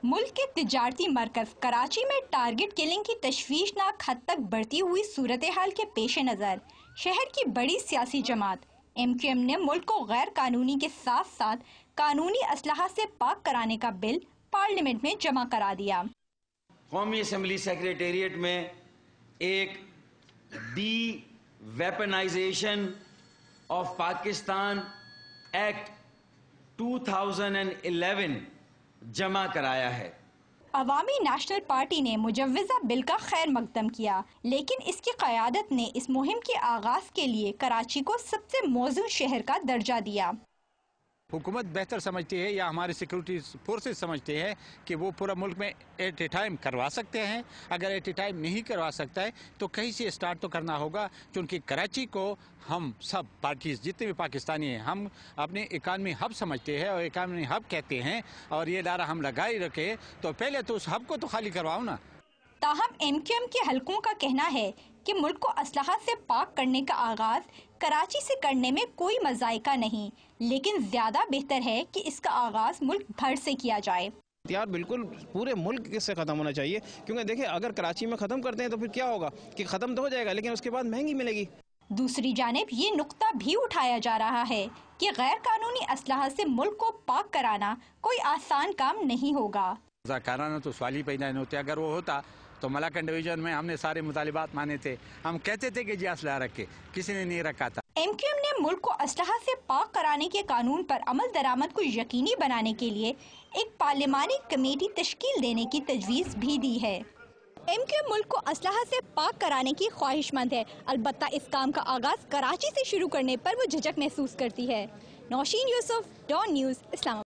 मुल्क के तिजारती मरकज कराची में टारगेट किलिंग की तशवीशनाक हद तक बढ़ती हुई सूरत हाल के पेश नज़र शहर की बड़ी सियासी जमात MQM ने मुल्क को गैर कानूनी के साथ साथ कानूनी असलहा से पाक कराने का बिल पार्लियामेंट में जमा करा दिया। कौमी असम्बली सेक्रेटेरिएट में एक D weaponisation of Pakistan act 2011 जमा कराया है। अवामी नेशनल पार्टी ने मुजव्वज़ा बिल का खैर मकदम किया, लेकिन इसकी क़यादत ने इस मुहिम के आगाज के लिए कराची को सबसे मौजूद शहर का दर्जा दिया। हुकूमत बेहतर समझती है या हमारे सिक्योरिटी फोर्सेस समझते हैं कि वो पूरा मुल्क में एट ए टाइम करवा सकते हैं। अगर एट ए टाइम नहीं करवा सकता है तो कहीं से स्टार्ट तो करना होगा, क्योंकि कराची को हम सब पार्टीज जितने भी पाकिस्तानी हैं हम अपने इकानमी हब समझते हैं और इकानमी हब कहते हैं, और ये नारा हम लगाए रखे तो पहले तो उस हब को तो खाली करवाओ ना। ताहम MQM के हलकों का कहना है कि मुल्क को असलहा से पाक करने का आगाज कराची से करने में कोई मज़ाइका नहीं, लेकिन ज्यादा बेहतर है कि इसका आगाज मुल्क भर से किया जाए। यार बिल्कुल पूरे मुल्क से ख़त्म होना चाहिए, क्योंकि देखिए अगर कराची में ख़त्म करते हैं तो फिर क्या होगा कि ख़त्म तो हो जाएगा लेकिन उसके बाद महंगी मिलेगी। दूसरी जानिब ये नुक्ता भी उठाया जा रहा है कि गैर कानूनी असलहा से मुल्क को पाक कराना कोई आसान काम नहीं होगा। रज़ाकाराना तो सवाल ही पैदा नहीं होते। अगर वो होता तो मलाकन डिवीजन में हमने सारे मुतालिबात माने थे, हम कहते थे कि जी असलहा रखे, किसी ने नहीं रखा था। MQM ने मुल्क को असलहा से पाक कराने के कानून पर अमल दरामद को यकीनी बनाने के लिए एक पार्लिमानी कमेटी तश्कील देने की तजवीज़ भी दी है। MQM मुल्क को असलहा से पाक कराने की ख्वाहिशमंद है, अलबत्ता इस काम का आगाज कराची से शुरू करने पर वो झिझक महसूस करती है। Nausheen Yusuf, Dawn News, Islamabad.